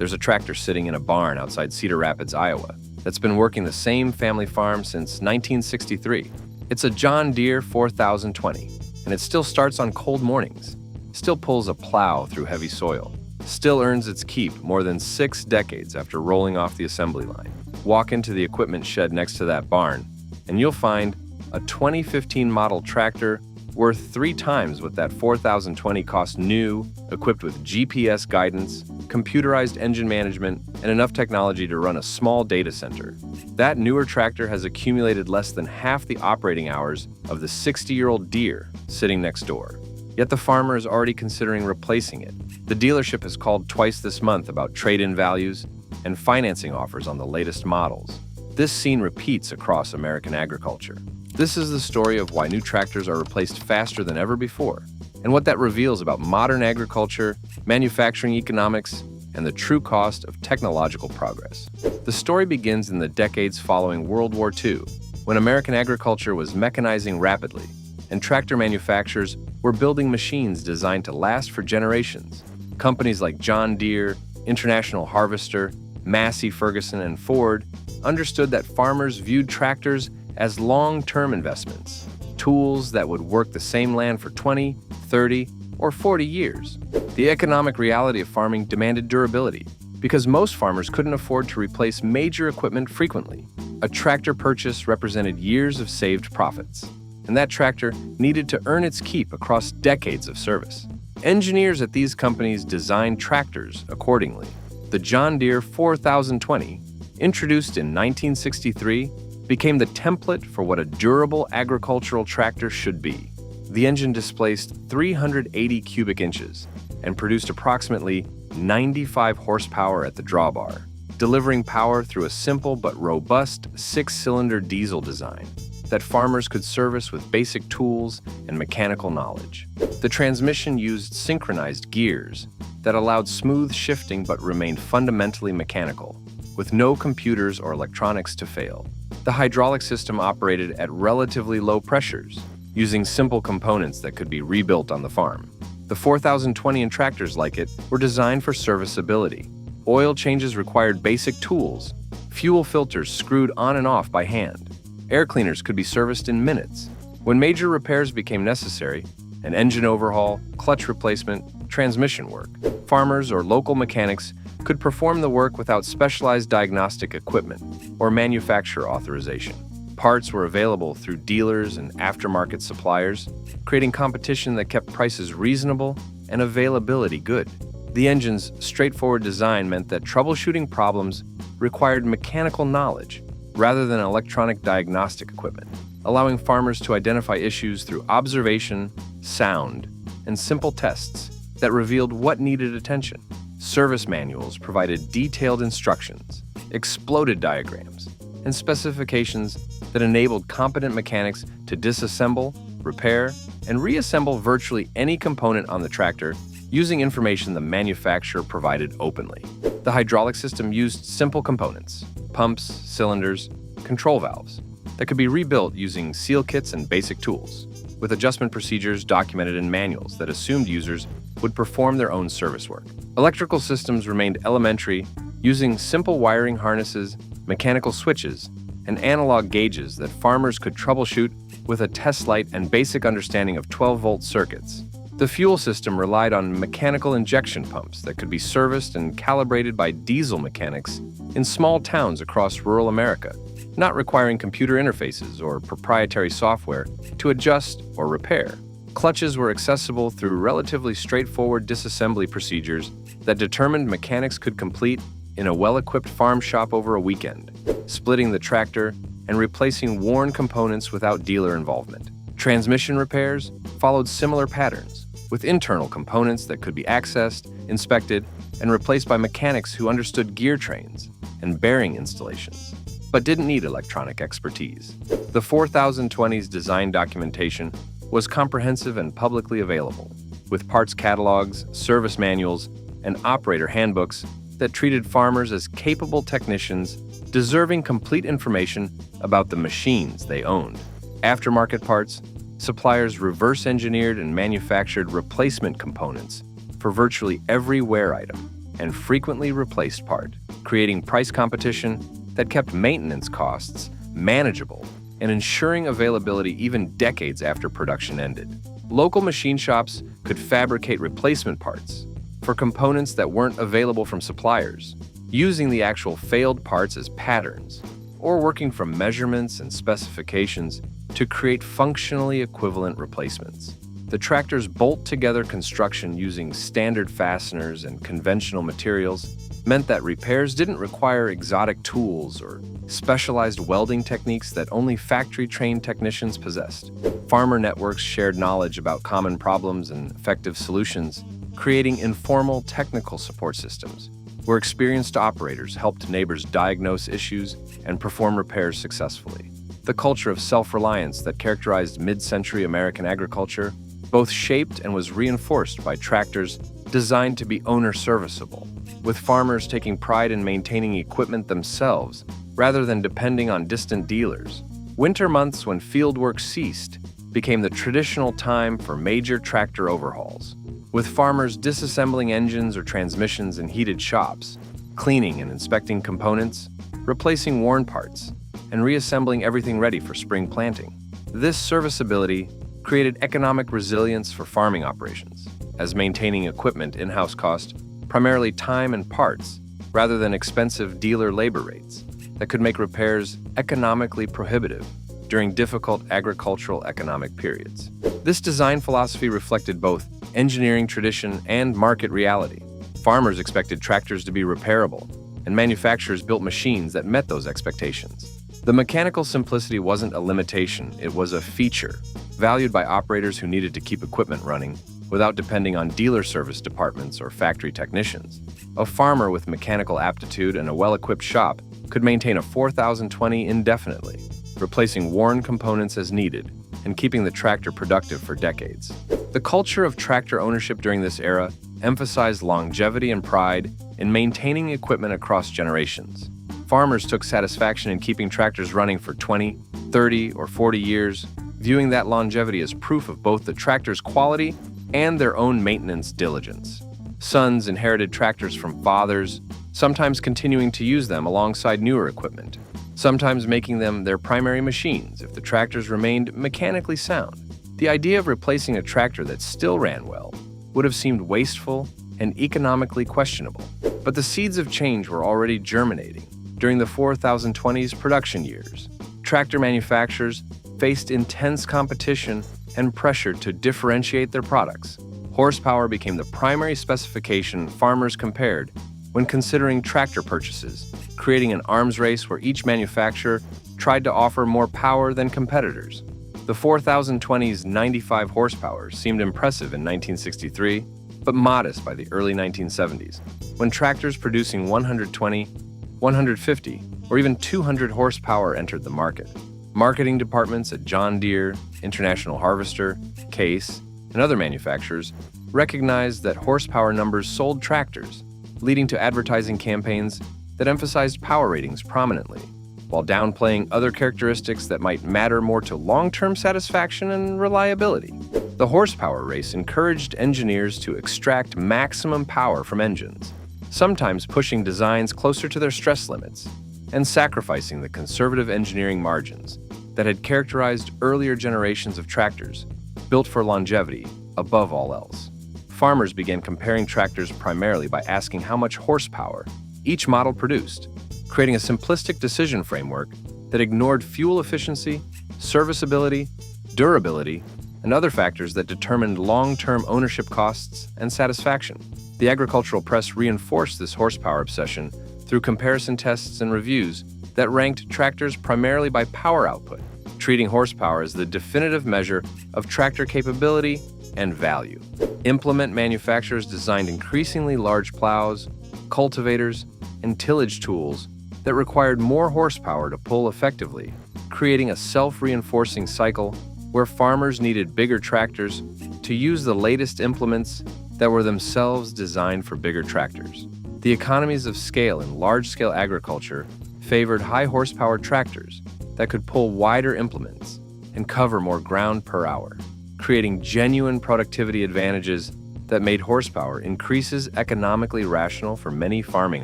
there's a tractor sitting in a barn outside Cedar Rapids, Iowa, that's been working the same family farm since 1963. It's a John Deere 4020, and it still starts on cold mornings, still pulls a plow through heavy soil, still earns its keep more than 6 decades after rolling off the assembly line. Walk into the equipment shed next to that barn, and you'll find a 2015 model tractor worth 3 times what that 4020 cost new, equipped with GPS guidance, computerized engine management, and enough technology to run a small data center. That newer tractor has accumulated less than half the operating hours of the 60-year-old Deere sitting next door. Yet the farmer is already considering replacing it. The dealership has called twice this month about trade-in values and financing offers on the latest models. This scene repeats across American agriculture. This is the story of why new tractors are replaced faster than ever before, and what that reveals about modern agriculture, manufacturing economics, and the true cost of technological progress. The story begins in the decades following World War II, when American agriculture was mechanizing rapidly, and tractor manufacturers were building machines designed to last for generations. Companies like John Deere, International Harvester, Massey Ferguson, and Ford understood that farmers viewed tractors as long-term investments, tools that would work the same land for 20, 30, or 40 years. The economic reality of farming demanded durability, because most farmers couldn't afford to replace major equipment frequently. A tractor purchase represented years of saved profits, and that tractor needed to earn its keep across decades of service. Engineers at these companies designed tractors accordingly. The John Deere 4020, introduced in 1963, became the template for what a durable agricultural tractor should be. The engine displaced 380 cubic inches and produced approximately 95 horsepower at the drawbar, delivering power through a simple but robust 6-cylinder diesel design that farmers could service with basic tools and mechanical knowledge. The transmission used synchronized gears that allowed smooth shifting but remained fundamentally mechanical, with no computers or electronics to fail. The hydraulic system operated at relatively low pressures, using simple components that could be rebuilt on the farm. The 4020 and tractors like it were designed for serviceability. Oil changes required basic tools, fuel filters screwed on and off by hand. Air cleaners could be serviced in minutes. When major repairs became necessary, an engine overhaul, clutch replacement, transmission work, farmers or local mechanics could perform the work without specialized diagnostic equipment or manufacturer authorization. Parts were available through dealers and aftermarket suppliers, creating competition that kept prices reasonable and availability good. The engine's straightforward design meant that troubleshooting problems required mechanical knowledge rather than electronic diagnostic equipment, allowing farmers to identify issues through observation, sound, and simple tests that revealed what needed attention. Service manuals provided detailed instructions, exploded diagrams, and specifications that enabled competent mechanics to disassemble, repair, and reassemble virtually any component on the tractor using information the manufacturer provided openly. The hydraulic system used simple components, pumps, cylinders, control valves, that could be rebuilt using seal kits and basic tools, with adjustment procedures documented in manuals that assumed users would perform their own service work. Electrical systems remained elementary, using simple wiring harnesses, mechanical switches, and analog gauges that farmers could troubleshoot with a test light and basic understanding of 12-volt circuits. The fuel system relied on mechanical injection pumps that could be serviced and calibrated by diesel mechanics in small towns across rural America, not requiring computer interfaces or proprietary software to adjust or repair. Clutches were accessible through relatively straightforward disassembly procedures that determined mechanics could complete in a well-equipped farm shop over a weekend, splitting the tractor and replacing worn components without dealer involvement. Transmission repairs followed similar patterns, with internal components that could be accessed, inspected, and replaced by mechanics who understood gear trains and bearing installations, but didn't need electronic expertise. The 4020's design documentation was comprehensive and publicly available, with parts catalogs, service manuals, and operator handbooks that treated farmers as capable technicians deserving complete information about the machines they owned. Aftermarket parts, suppliers reverse-engineered and manufactured replacement components for virtually every wear item, and frequently replaced part, creating price competition that kept maintenance costs manageable and ensuring availability even decades after production ended. Local machine shops could fabricate replacement parts for components that weren't available from suppliers, using the actual failed parts as patterns, or working from measurements and specifications to create functionally equivalent replacements. The tractor's bolt-together construction using standard fasteners and conventional materials meant that repairs didn't require exotic tools or specialized welding techniques that only factory-trained technicians possessed. Farmer networks shared knowledge about common problems and effective solutions, creating informal technical support systems, where experienced operators helped neighbors diagnose issues and perform repairs successfully. The culture of self-reliance that characterized mid-century American agriculture both shaped and was reinforced by tractors designed to be owner-serviceable, with farmers taking pride in maintaining equipment themselves rather than depending on distant dealers. Winter months, when field work ceased, became the traditional time for major tractor overhauls, with farmers disassembling engines or transmissions in heated shops, cleaning and inspecting components, replacing worn parts, and reassembling everything ready for spring planting. This serviceability created economic resilience for farming operations, as maintaining equipment in-house cost primarily time and parts rather than expensive dealer labor rates that could make repairs economically prohibitive during difficult agricultural economic periods. This design philosophy reflected both engineering tradition and market reality. Farmers expected tractors to be repairable, and manufacturers built machines that met those expectations. The mechanical simplicity wasn't a limitation, it was a feature, valued by operators who needed to keep equipment running without depending on dealer service departments or factory technicians. A farmer with mechanical aptitude and a well-equipped shop could maintain a 4020 indefinitely, replacing worn components as needed and keeping the tractor productive for decades. The culture of tractor ownership during this era emphasized longevity and pride in maintaining equipment across generations. Farmers took satisfaction in keeping tractors running for 20, 30, or 40 years, viewing that longevity as proof of both the tractor's quality and their own maintenance diligence. Sons inherited tractors from fathers, sometimes continuing to use them alongside newer equipment, sometimes making them their primary machines if the tractors remained mechanically sound. The idea of replacing a tractor that still ran well would have seemed wasteful and economically questionable. But the seeds of change were already germinating. During the 4020's production years, tractor manufacturers faced intense competition and pressure to differentiate their products. Horsepower became the primary specification farmers compared when considering tractor purchases, creating an arms race where each manufacturer tried to offer more power than competitors. The 4020's 95 horsepower seemed impressive in 1963, but modest by the early 1970s, when tractors producing 120, 150, or even 200 horsepower entered the market. Marketing departments at John Deere, International Harvester, Case, and other manufacturers recognized that horsepower numbers sold tractors, leading to advertising campaigns that emphasized power ratings prominently, while downplaying other characteristics that might matter more to long-term satisfaction and reliability. The horsepower race encouraged engineers to extract maximum power from engines, sometimes pushing designs closer to their stress limits and sacrificing the conservative engineering margins that had characterized earlier generations of tractors, built for longevity above all else. Farmers began comparing tractors primarily by asking how much horsepower each model produced, creating a simplistic decision framework that ignored fuel efficiency, serviceability, durability, and other factors that determined long-term ownership costs and satisfaction. The agricultural press reinforced this horsepower obsession through comparison tests and reviews that ranked tractors primarily by power output, treating horsepower as the definitive measure of tractor capability and value. Implement manufacturers designed increasingly large plows, cultivators, and tillage tools that required more horsepower to pull effectively, creating a self-reinforcing cycle where farmers needed bigger tractors to use the latest implements that were themselves designed for bigger tractors. The economies of scale in large-scale agriculture favored high-horsepower tractors that could pull wider implements and cover more ground per hour, creating genuine productivity advantages that made horsepower increases economically rational for many farming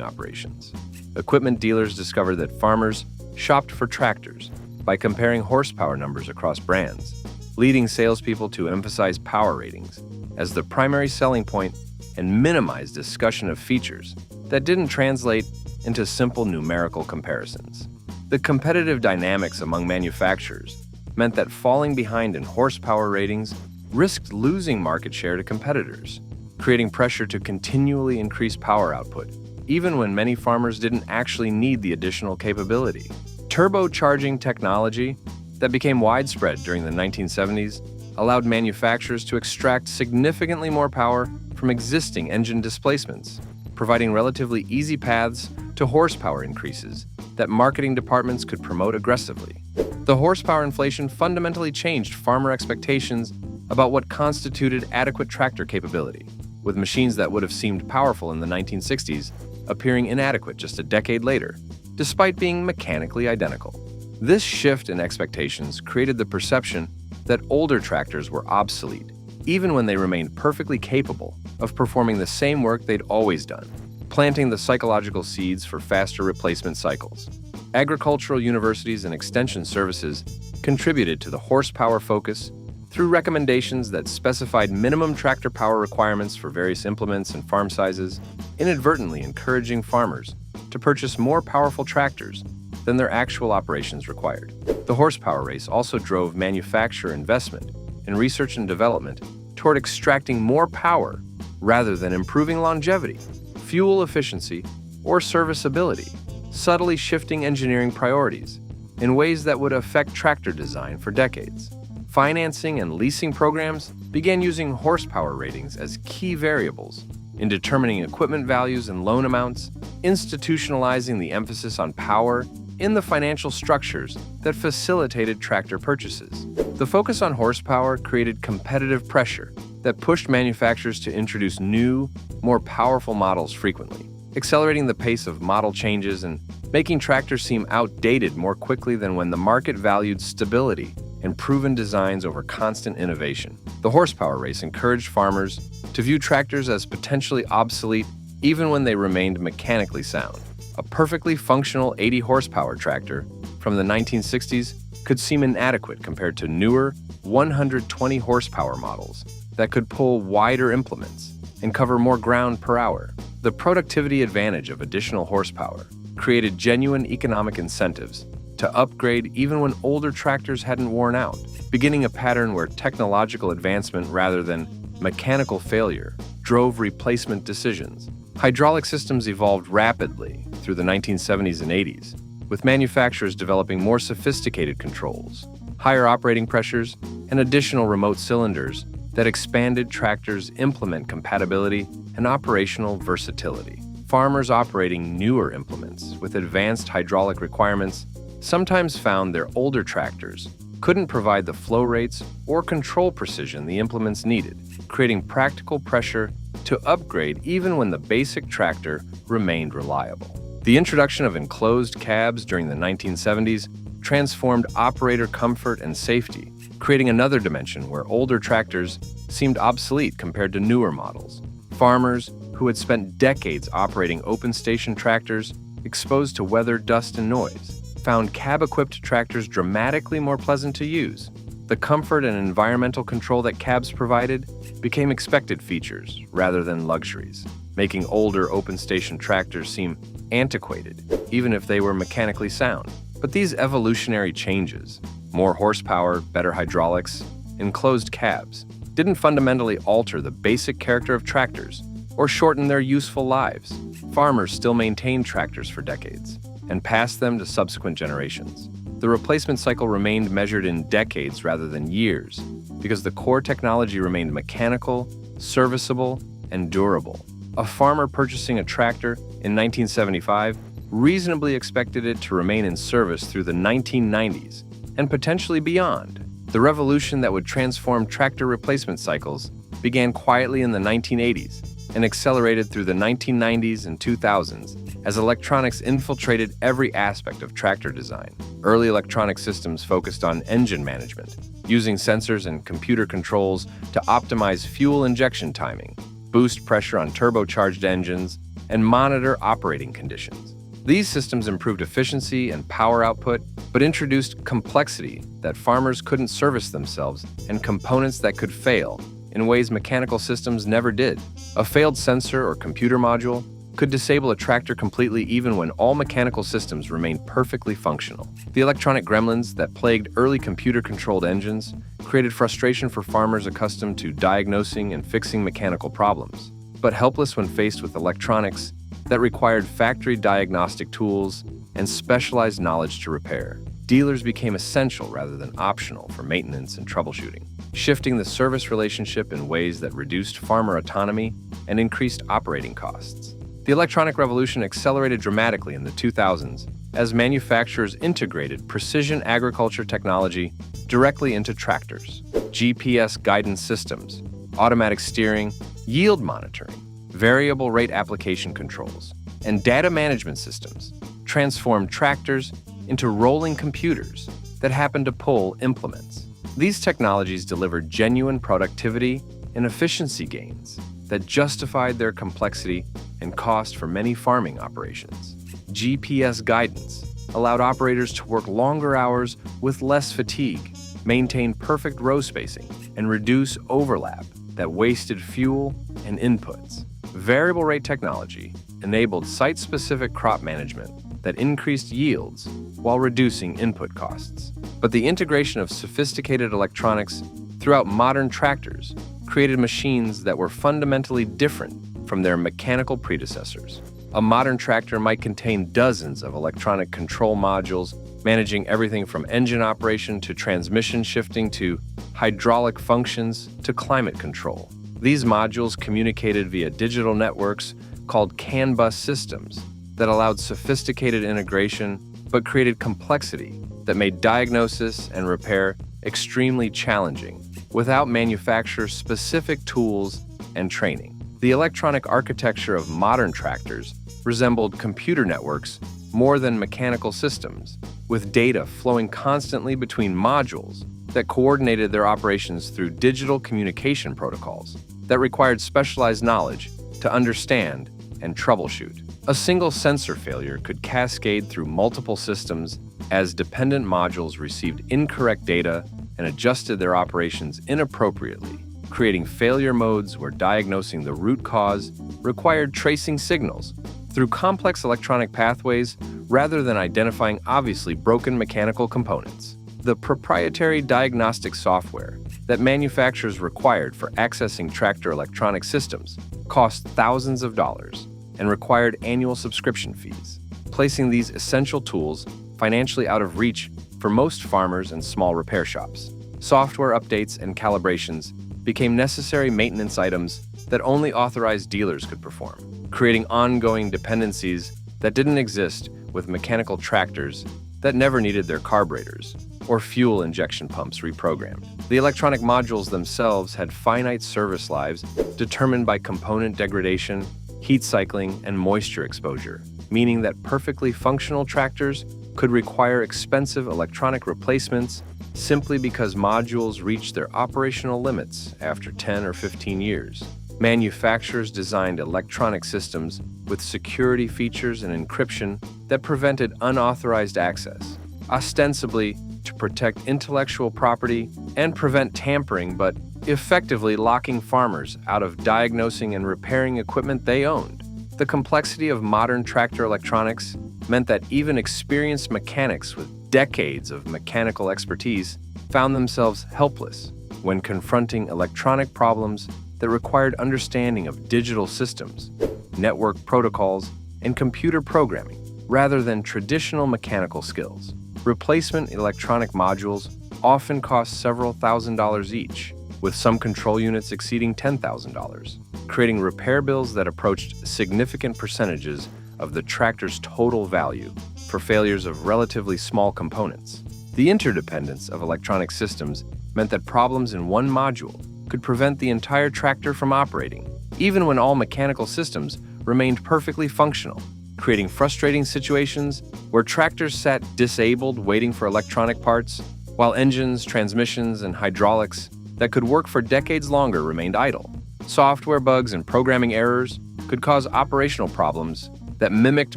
operations. Equipment dealers discovered that farmers shopped for tractors by comparing horsepower numbers across brands, leading salespeople to emphasize power ratings as the primary selling point and minimize discussion of features that didn't translate into simple numerical comparisons. The competitive dynamics among manufacturers meant that falling behind in horsepower ratings risked losing market share to competitors, creating pressure to continually increase power output, even when many farmers didn't actually need the additional capability. Turbocharging technology that became widespread during the 1970s allowed manufacturers to extract significantly more power from existing engine displacements, providing relatively easy paths to horsepower increases that marketing departments could promote aggressively. The horsepower inflation fundamentally changed farmer expectations about what constituted adequate tractor capability, with machines that would have seemed powerful in the 1960s appearing inadequate just a decade later, despite being mechanically identical. This shift in expectations created the perception that older tractors were obsolete, even when they remained perfectly capable of performing the same work they'd always done, planting the psychological seeds for faster replacement cycles. Agricultural universities and extension services contributed to the horsepower focus through recommendations that specified minimum tractor power requirements for various implements and farm sizes, inadvertently encouraging farmers to purchase more powerful tractors than their actual operations required. The horsepower race also drove manufacturer investment in research and development toward extracting more power rather than improving longevity, fuel efficiency, or serviceability, subtly shifting engineering priorities in ways that would affect tractor design for decades. Financing and leasing programs began using horsepower ratings as key variables in determining equipment values and loan amounts, institutionalizing the emphasis on power in the financial structures that facilitated tractor purchases. The focus on horsepower created competitive pressure that pushed manufacturers to introduce new, more powerful models frequently, accelerating the pace of model changes and making tractors seem outdated more quickly than when the market valued stability and proven designs over constant innovation. The horsepower race encouraged farmers to view tractors as potentially obsolete even when they remained mechanically sound. A perfectly functional 80 horsepower tractor from the 1960s could seem inadequate compared to newer 120 horsepower models that could pull wider implements and cover more ground per hour. The productivity advantage of additional horsepower created genuine economic incentives to upgrade even when older tractors hadn't worn out, beginning a pattern where technological advancement rather than mechanical failure drove replacement decisions. Hydraulic systems evolved rapidly through the 1970s and 80s, with manufacturers developing more sophisticated controls, higher operating pressures, and additional remote cylinders that expanded tractors' implement compatibility and operational versatility. Farmers operating newer implements with advanced hydraulic requirements sometimes found their older tractors couldn't provide the flow rates or control precision the implements needed, creating practical pressure to upgrade even when the basic tractor remained reliable. The introduction of enclosed cabs during the 1970s transformed operator comfort and safety, creating another dimension where older tractors seemed obsolete compared to newer models. Farmers who had spent decades operating open station tractors exposed to weather, dust, and noise found cab-equipped tractors dramatically more pleasant to use. The comfort and environmental control that cabs provided became expected features rather than luxuries, making older open-station tractors seem antiquated, even if they were mechanically sound. But these evolutionary changes, more horsepower, better hydraulics, enclosed cabs, didn't fundamentally alter the basic character of tractors or shorten their useful lives. Farmers still maintained tractors for decades and passed them to subsequent generations. The replacement cycle remained measured in decades rather than years because the core technology remained mechanical, serviceable, and durable. A farmer purchasing a tractor in 1975 reasonably expected it to remain in service through the 1990s and potentially beyond. The revolution that would transform tractor replacement cycles began quietly in the 1980s and accelerated through the 1990s and 2000s as electronics infiltrated every aspect of tractor design. Early electronic systems focused on engine management, using sensors and computer controls to optimize fuel injection timing, boost pressure on turbocharged engines, and monitor operating conditions. These systems improved efficiency and power output, but introduced complexity that farmers couldn't service themselves and components that could fail in ways mechanical systems never did. A failed sensor or computer module could disable a tractor completely even when all mechanical systems remained perfectly functional. The electronic gremlins that plagued early computer-controlled engines created frustration for farmers accustomed to diagnosing and fixing mechanical problems, but helpless when faced with electronics that required factory diagnostic tools and specialized knowledge to repair. Dealers became essential rather than optional for maintenance and troubleshooting, shifting the service relationship in ways that reduced farmer autonomy and increased operating costs. The electronic revolution accelerated dramatically in the 2000s as manufacturers integrated precision agriculture technology directly into tractors. GPS guidance systems, automatic steering, yield monitoring, variable rate application controls, and data management systems transformed tractors into rolling computers that happened to pull implements. These technologies delivered genuine productivity and efficiency gains that justified their complexity and cost for many farming operations. GPS guidance allowed operators to work longer hours with less fatigue, maintain perfect row spacing, and reduce overlap that wasted fuel and inputs. Variable rate technology enabled site-specific crop management that increased yields while reducing input costs. But the integration of sophisticated electronics throughout modern tractors created machines that were fundamentally different from their mechanical predecessors. A modern tractor might contain dozens of electronic control modules, managing everything from engine operation to transmission shifting to hydraulic functions to climate control. These modules communicated via digital networks called CAN bus systems that allowed sophisticated integration but created complexity that made diagnosis and repair extremely challenging without manufacturer-specific tools and training. The electronic architecture of modern tractors resembled computer networks more than mechanical systems, with data flowing constantly between modules that coordinated their operations through digital communication protocols that required specialized knowledge to understand and troubleshoot. A single sensor failure could cascade through multiple systems as dependent modules received incorrect data and adjusted their operations inappropriately, creating failure modes where diagnosing the root cause required tracing signals through complex electronic pathways rather than identifying obviously broken mechanical components. The proprietary diagnostic software that manufacturers required for accessing tractor electronic systems cost thousands of dollars and required annual subscription fees, placing these essential tools financially out of reach for most farmers and small repair shops. Software updates and calibrations became necessary maintenance items that only authorized dealers could perform, creating ongoing dependencies that didn't exist with mechanical tractors that never needed their carburetors or fuel injection pumps reprogrammed. The electronic modules themselves had finite service lives determined by component degradation, heat cycling, and moisture exposure, meaning that perfectly functional tractors could require expensive electronic replacements simply because modules reached their operational limits after 10 or 15 years. Manufacturers designed electronic systems with security features and encryption that prevented unauthorized access, ostensibly to protect intellectual property and prevent tampering, but effectively locking farmers out of diagnosing and repairing equipment they owned. The complexity of modern tractor electronics meant that even experienced mechanics with decades of mechanical expertise found themselves helpless when confronting electronic problems that required understanding of digital systems, network protocols, and computer programming, rather than traditional mechanical skills. Replacement electronic modules often cost several $1,000s each, with some control units exceeding $10,000, creating repair bills that approached significant percentages of the tractor's total value for failures of relatively small components. The interdependence of electronic systems meant that problems in one module could prevent the entire tractor from operating, even when all mechanical systems remained perfectly functional, creating frustrating situations where tractors sat disabled waiting for electronic parts, while engines, transmissions, and hydraulics that could work for decades longer remained idle. Software bugs and programming errors could cause operational problems that mimicked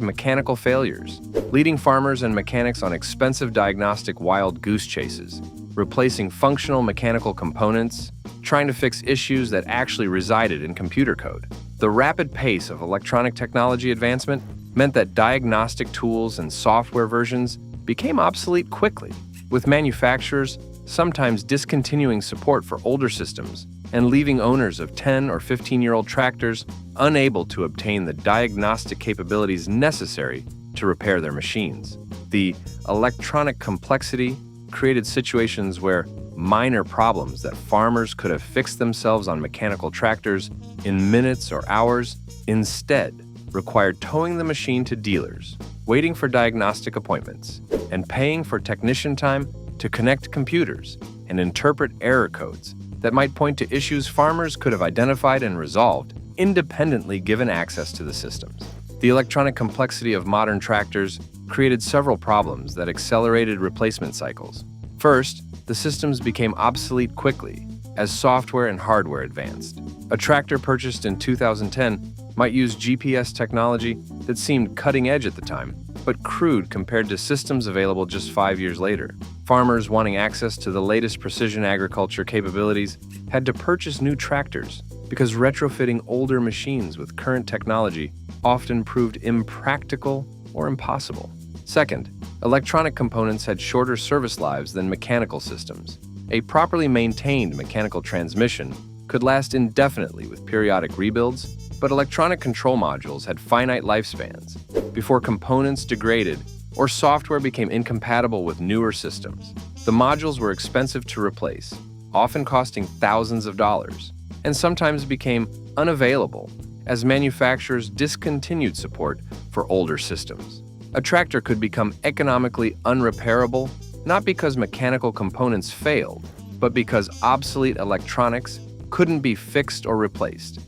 mechanical failures, leading farmers and mechanics on expensive diagnostic wild goose chases, replacing functional mechanical components, trying to fix issues that actually resided in computer code. The rapid pace of electronic technology advancement meant that diagnostic tools and software versions became obsolete quickly, with manufacturers sometimes discontinuing support for older systems and leaving owners of 10 or 15-year-old tractors unable to obtain the diagnostic capabilities necessary to repair their machines. The electronic complexity created situations where minor problems that farmers could have fixed themselves on mechanical tractors in minutes or hours instead required towing the machine to dealers, waiting for diagnostic appointments, and paying for technician time to connect computers and interpret error codes that might point to issues farmers could have identified and resolved independently given access to the systems. The electronic complexity of modern tractors created several problems that accelerated replacement cycles. First, the systems became obsolete quickly as software and hardware advanced. A tractor purchased in 2010 might use GPS technology that seemed cutting edge at the time, but crude compared to systems available just 5 years later. Farmers wanting access to the latest precision agriculture capabilities had to purchase new tractors because retrofitting older machines with current technology often proved impractical or impossible. Second, electronic components had shorter service lives than mechanical systems. A properly maintained mechanical transmission could last indefinitely with periodic rebuilds, but electronic control modules had finite lifespans before components degraded or software became incompatible with newer systems. The modules were expensive to replace, often costing thousands of dollars, and sometimes became unavailable as manufacturers discontinued support for older systems. A tractor could become economically unrepairable not because mechanical components failed, but because obsolete electronics couldn't be fixed or replaced.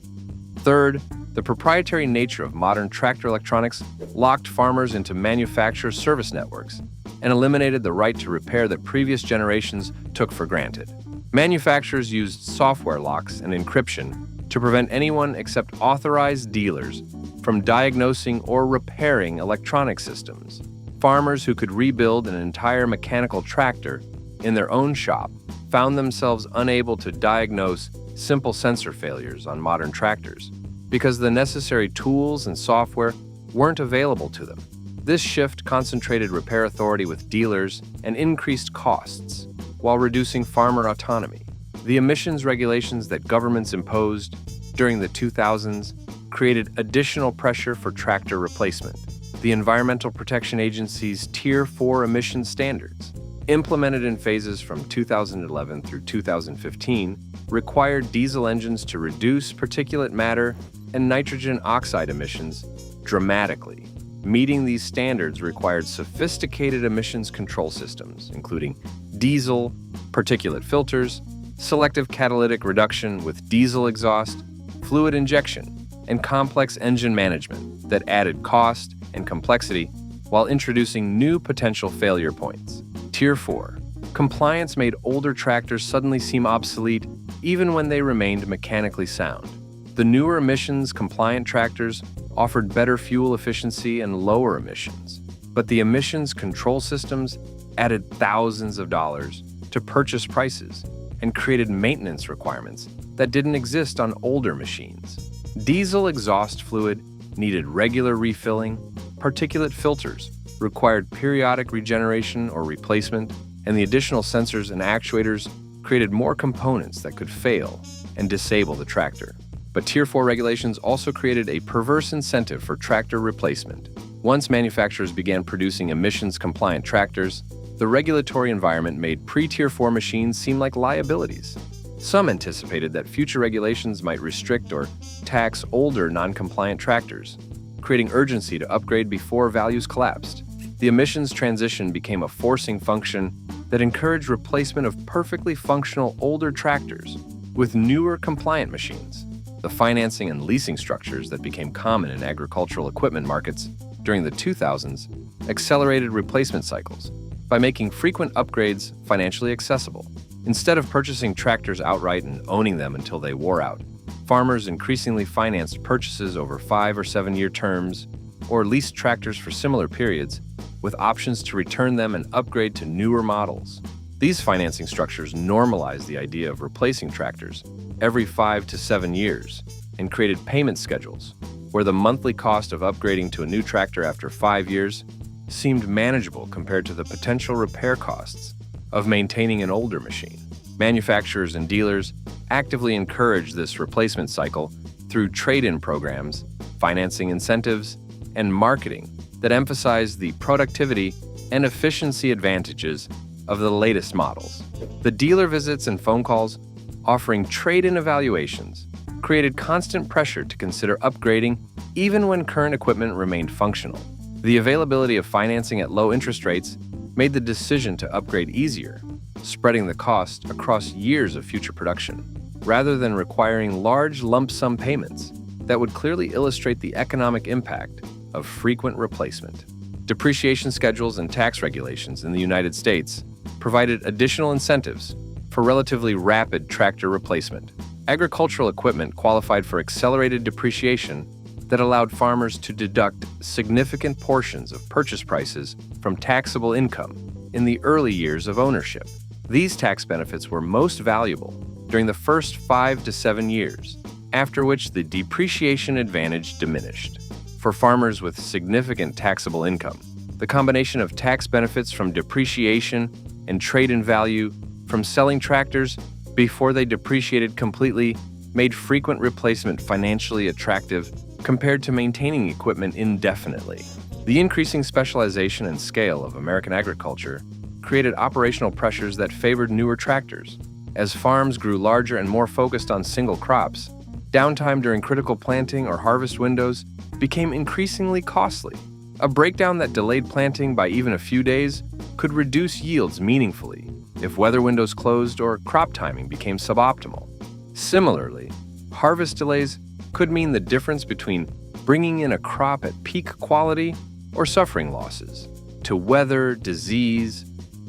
Third, the proprietary nature of modern tractor electronics locked farmers into manufacturer service networks and eliminated the right to repair that previous generations took for granted. Manufacturers used software locks and encryption to prevent anyone except authorized dealers from diagnosing or repairing electronic systems. Farmers who could rebuild an entire mechanical tractor in their own shop found themselves unable to diagnose simple sensor failures on modern tractors because the necessary tools and software weren't available to them. This shift concentrated repair authority with dealers and increased costs while reducing farmer autonomy. The emissions regulations that governments imposed during the 2000s created additional pressure for tractor replacement. The Environmental Protection Agency's Tier 4 emission standards, implemented in phases from 2011 through 2015, required diesel engines to reduce particulate matter and nitrogen oxide emissions dramatically. Meeting these standards required sophisticated emissions control systems, including diesel, particulate filters, selective catalytic reduction with diesel exhaust, fluid injection, and complex engine management that added cost and complexity while introducing new potential failure points. Tier 4. Compliance made older tractors suddenly seem obsolete even when they remained mechanically sound. The newer emissions-compliant tractors offered better fuel efficiency and lower emissions, but the emissions control systems added thousands of dollars to purchase prices and created maintenance requirements that didn't exist on older machines. Diesel exhaust fluid needed regular refilling, particulate filters required periodic regeneration or replacement, and the additional sensors and actuators created more components that could fail and disable the tractor. But Tier 4 regulations also created a perverse incentive for tractor replacement. Once manufacturers began producing emissions-compliant tractors, the regulatory environment made pre-Tier 4 machines seem like liabilities. Some anticipated that future regulations might restrict or tax older non-compliant tractors, creating urgency to upgrade before values collapsed. The emissions transition became a forcing function that encouraged replacement of perfectly functional older tractors with newer compliant machines. The financing and leasing structures that became common in agricultural equipment markets during the 2000s accelerated replacement cycles by making frequent upgrades financially accessible. Instead of purchasing tractors outright and owning them until they wore out, Farmers increasingly financed purchases over 5 or 7-year terms or leased tractors for similar periods, with options to return them and upgrade to newer models. These financing structures normalized the idea of replacing tractors every 5 to 7 years and created payment schedules where the monthly cost of upgrading to a new tractor after 5 years seemed manageable compared to the potential repair costs of maintaining an older machine. Manufacturers and dealers actively encouraged this replacement cycle through trade-in programs, financing incentives, and marketing that emphasized the productivity and efficiency advantages of the latest models. The dealer visits and phone calls offering trade-in evaluations created constant pressure to consider upgrading even when current equipment remained functional. The availability of financing at low interest rates made the decision to upgrade easier, spreading the cost across years of future production, rather than requiring large lump sum payments that would clearly illustrate the economic impact of frequent replacement. Depreciation schedules and tax regulations in the United States provided additional incentives for relatively rapid tractor replacement. Agricultural equipment qualified for accelerated depreciation that allowed farmers to deduct significant portions of purchase prices from taxable income in the early years of ownership. These tax benefits were most valuable during the first 5 to 7 years, after which the depreciation advantage diminished. For farmers with significant taxable income, the combination of tax benefits from depreciation and trade-in value from selling tractors before they depreciated completely made frequent replacement financially attractive compared to maintaining equipment indefinitely. The increasing specialization and scale of American agriculture created operational pressures that favored newer tractors. As farms grew larger and more focused on single crops, downtime during critical planting or harvest windows became increasingly costly. A breakdown that delayed planting by even a few days could reduce yields meaningfully if weather windows closed or crop timing became suboptimal. Similarly, harvest delays could mean the difference between bringing in a crop at peak quality or suffering losses to weather, disease,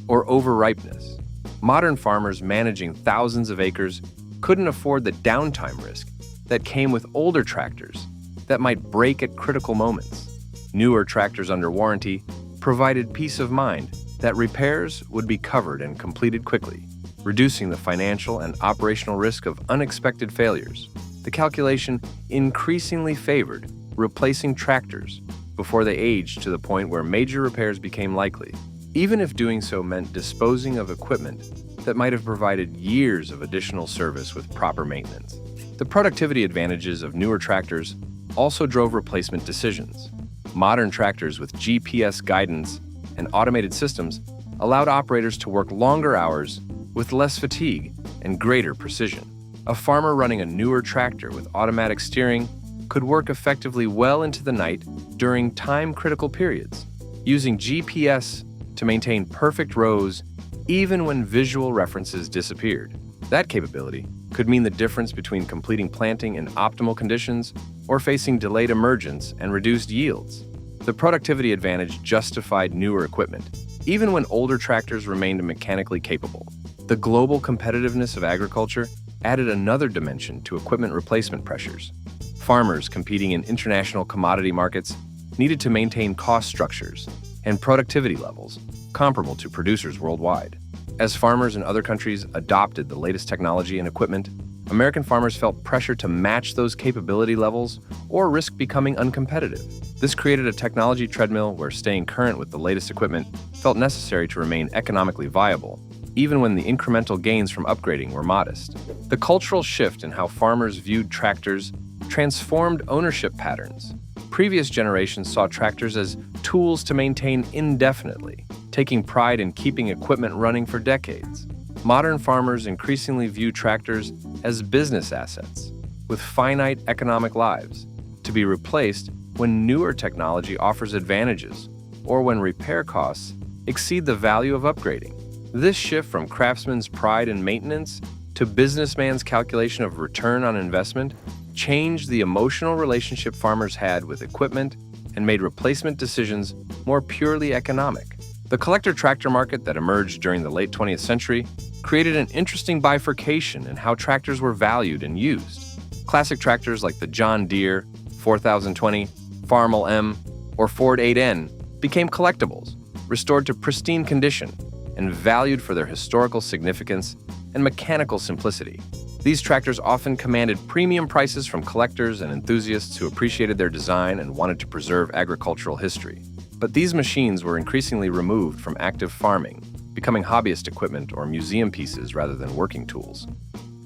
or overripeness. Modern farmers managing thousands of acres couldn't afford the downtime risk that came with older tractors that might break at critical moments. Newer tractors under warranty provided peace of mind that repairs would be covered and completed quickly, reducing the financial and operational risk of unexpected failures. The calculation increasingly favored replacing tractors before they aged to the point where major repairs became likely, even if doing so meant disposing of equipment that might have provided years of additional service with proper maintenance. The productivity advantages of newer tractors also drove replacement decisions. Modern tractors with GPS guidance and automated systems allowed operators to work longer hours with less fatigue and greater precision. A farmer running a newer tractor with automatic steering could work effectively well into the night during time-critical periods, using GPS to maintain perfect rows even when visual references disappeared. That capability could mean the difference between completing planting in optimal conditions or facing delayed emergence and reduced yields. The productivity advantage justified newer equipment, even when older tractors remained mechanically capable. The global competitiveness of agriculture added another dimension to equipment replacement pressures. Farmers competing in international commodity markets needed to maintain cost structures and productivity levels comparable to producers worldwide. As farmers in other countries adopted the latest technology and equipment, American farmers felt pressure to match those capability levels or risk becoming uncompetitive. This created a technology treadmill where staying current with the latest equipment felt necessary to remain economically viable, even when the incremental gains from upgrading were modest. The cultural shift in how farmers viewed tractors transformed ownership patterns. Previous generations saw tractors as tools to maintain indefinitely, taking pride in keeping equipment running for decades. Modern farmers increasingly view tractors as business assets, with finite economic lives, to be replaced when newer technology offers advantages or when repair costs exceed the value of upgrading. This shift from craftsman's pride in maintenance to businessman's calculation of return on investment changed the emotional relationship farmers had with equipment and made replacement decisions more purely economic. The collector tractor market that emerged during the late 20th century created an interesting bifurcation in how tractors were valued and used. Classic tractors like the John Deere 4020, Farmall M, or Ford 8N became collectibles, restored to pristine condition, and valued for their historical significance and mechanical simplicity. These tractors often commanded premium prices from collectors and enthusiasts who appreciated their design and wanted to preserve agricultural history. But these machines were increasingly removed from active farming, becoming hobbyist equipment or museum pieces rather than working tools.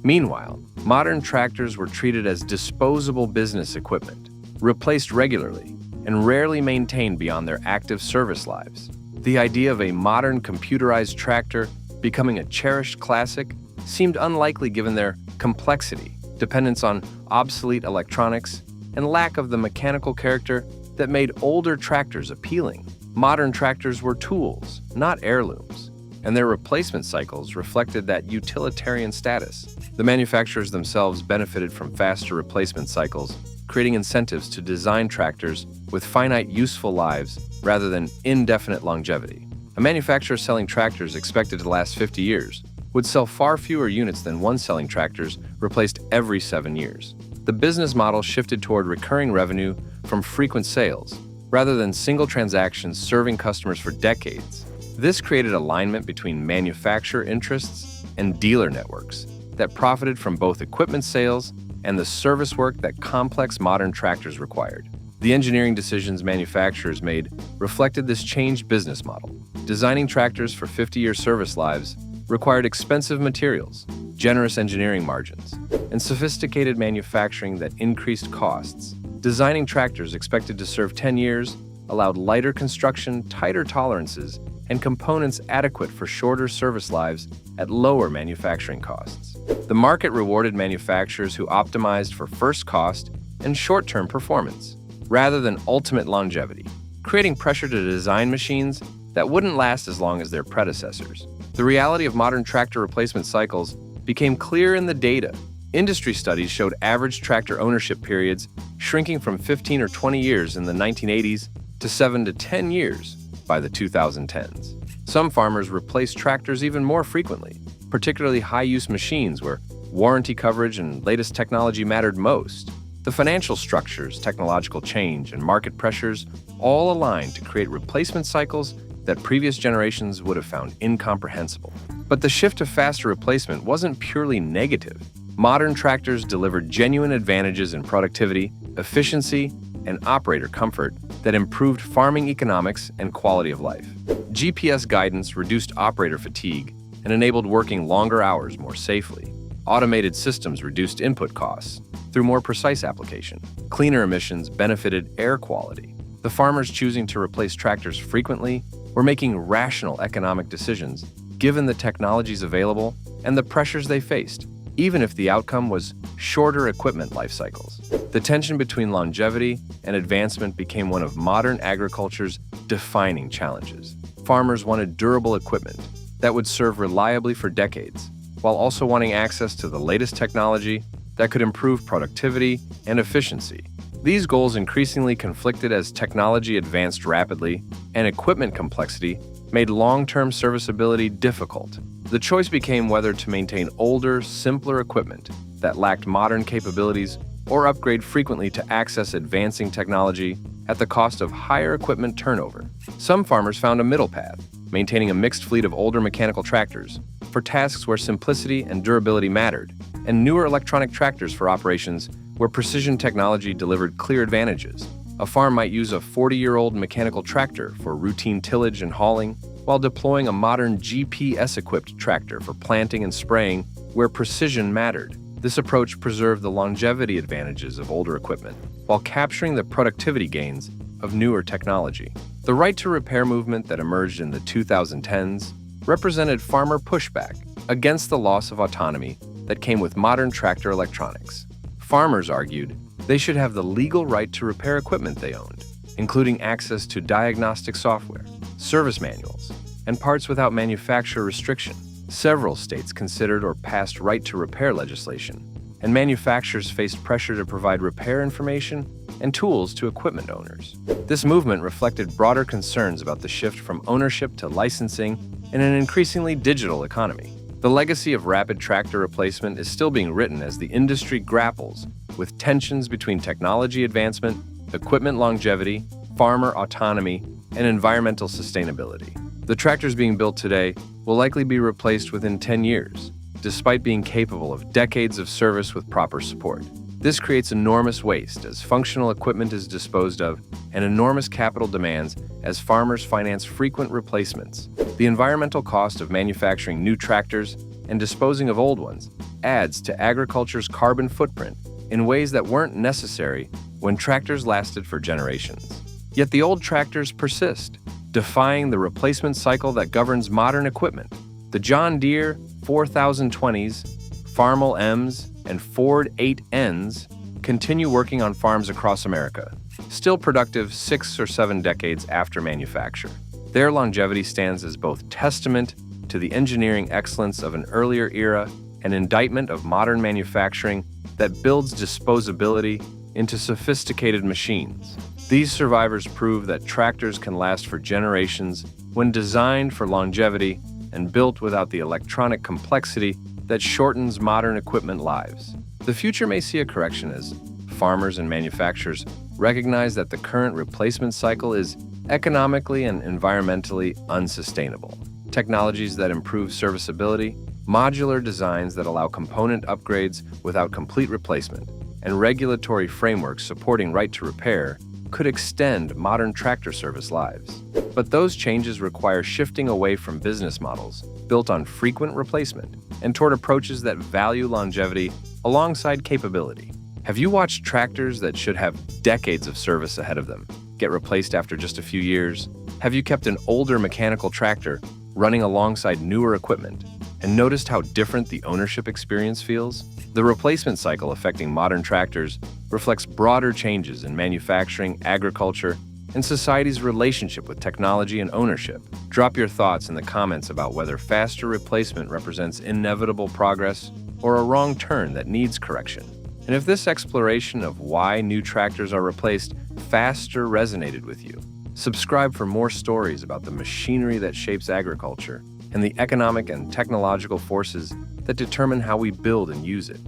Meanwhile, modern tractors were treated as disposable business equipment, replaced regularly, and rarely maintained beyond their active service lives. The idea of a modern computerized tractor becoming a cherished classic seemed unlikely given their complexity, dependence on obsolete electronics, and lack of the mechanical character that made older tractors appealing. Modern tractors were tools, not heirlooms, and their replacement cycles reflected that utilitarian status. The manufacturers themselves benefited from faster replacement cycles, creating incentives to design tractors with finite useful lives rather than indefinite longevity. A manufacturer selling tractors expected to last 50 years would sell far fewer units than one selling tractors replaced every 7 years. The business model shifted toward recurring revenue from frequent sales, rather than single transactions serving customers for decades. This created alignment between manufacturer interests and dealer networks that profited from both equipment sales and the service work that complex modern tractors required. The engineering decisions manufacturers made reflected this changed business model. Designing tractors for 50-year service lives required expensive materials, generous engineering margins, and sophisticated manufacturing that increased costs. Designing tractors expected to serve 10 years allowed lighter construction, tighter tolerances, and components adequate for shorter service lives at lower manufacturing costs. The market rewarded manufacturers who optimized for first cost and short-term performance, rather than ultimate longevity, creating pressure to design machines that wouldn't last as long as their predecessors. The reality of modern tractor replacement cycles became clear in the data. Industry studies showed average tractor ownership periods shrinking from 15 or 20 years in the 1980s to 7 to 10 years by the 2010s. Some farmers replaced tractors even more frequently, particularly high-use machines where warranty coverage and latest technology mattered most. The financial structures, technological change, and market pressures all aligned to create replacement cycles that previous generations would have found incomprehensible. But the shift to faster replacement wasn't purely negative. Modern tractors delivered genuine advantages in productivity, efficiency, and operator comfort that improved farming economics and quality of life. GPS guidance reduced operator fatigue and enabled working longer hours more safely. Automated systems reduced input costs through more precise application. Cleaner emissions benefited air quality. The farmers choosing to replace tractors frequently were making rational economic decisions given the technologies available and the pressures they faced, even if the outcome was shorter equipment life cycles. The tension between longevity and advancement became one of modern agriculture's defining challenges. Farmers wanted durable equipment that would serve reliably for decades, while also wanting access to the latest technology that could improve productivity and efficiency. These goals increasingly conflicted as technology advanced rapidly and equipment complexity made long-term serviceability difficult. The choice became whether to maintain older, simpler equipment that lacked modern capabilities or upgrade frequently to access advancing technology at the cost of higher equipment turnover. Some farmers found a middle path, maintaining a mixed fleet of older mechanical tractors for tasks where simplicity and durability mattered, and newer electronic tractors for operations where precision technology delivered clear advantages. A farm might use a 40-year-old mechanical tractor for routine tillage and hauling, while deploying a modern GPS-equipped tractor for planting and spraying where precision mattered. This approach preserved the longevity advantages of older equipment, while capturing the productivity gains of newer technology. The right to repair movement that emerged in the 2010s represented farmer pushback against the loss of autonomy that came with modern tractor electronics. Farmers argued they should have the legal right to repair equipment they owned, including access to diagnostic software, service manuals, and parts without manufacturer restriction. Several states considered or passed right-to-repair legislation, and manufacturers faced pressure to provide repair information and tools to equipment owners. This movement reflected broader concerns about the shift from ownership to licensing in an increasingly digital economy. The legacy of rapid tractor replacement is still being written as the industry grapples with tensions between technology advancement, equipment longevity, farmer autonomy, and environmental sustainability. The tractors being built today will likely be replaced within 10 years, despite being capable of decades of service with proper support. This creates enormous waste as functional equipment is disposed of and enormous capital demands as farmers finance frequent replacements. The environmental cost of manufacturing new tractors and disposing of old ones adds to agriculture's carbon footprint in ways that weren't necessary when tractors lasted for generations. Yet the old tractors persist, defying the replacement cycle that governs modern equipment. The John Deere 4020s, Farmall M's, and Ford 8Ns continue working on farms across America, still productive 6 or 7 decades after manufacture. Their longevity stands as both testament to the engineering excellence of an earlier era and indictment of modern manufacturing that builds disposability into sophisticated machines. These survivors prove that tractors can last for generations when designed for longevity and built without the electronic complexity that shortens modern equipment lives. The future may see a correction as farmers and manufacturers recognize that the current replacement cycle is economically and environmentally unsustainable. Technologies that improve serviceability, modular designs that allow component upgrades without complete replacement, and regulatory frameworks supporting right to repair could extend modern tractor service lives. But those changes require shifting away from business models built on frequent replacement and toward approaches that value longevity alongside capability. Have you watched tractors that should have decades of service ahead of them get replaced after just a few years? Have you kept an older mechanical tractor running alongside newer equipment and noticed how different the ownership experience feels? The replacement cycle affecting modern tractors reflects broader changes in manufacturing, agriculture, and society's relationship with technology and ownership. Drop your thoughts in the comments about whether faster replacement represents inevitable progress or a wrong turn that needs correction. And if this exploration of why new tractors are replaced faster resonated with you, subscribe for more stories about the machinery that shapes agriculture and the economic and technological forces that determine how we build and use it.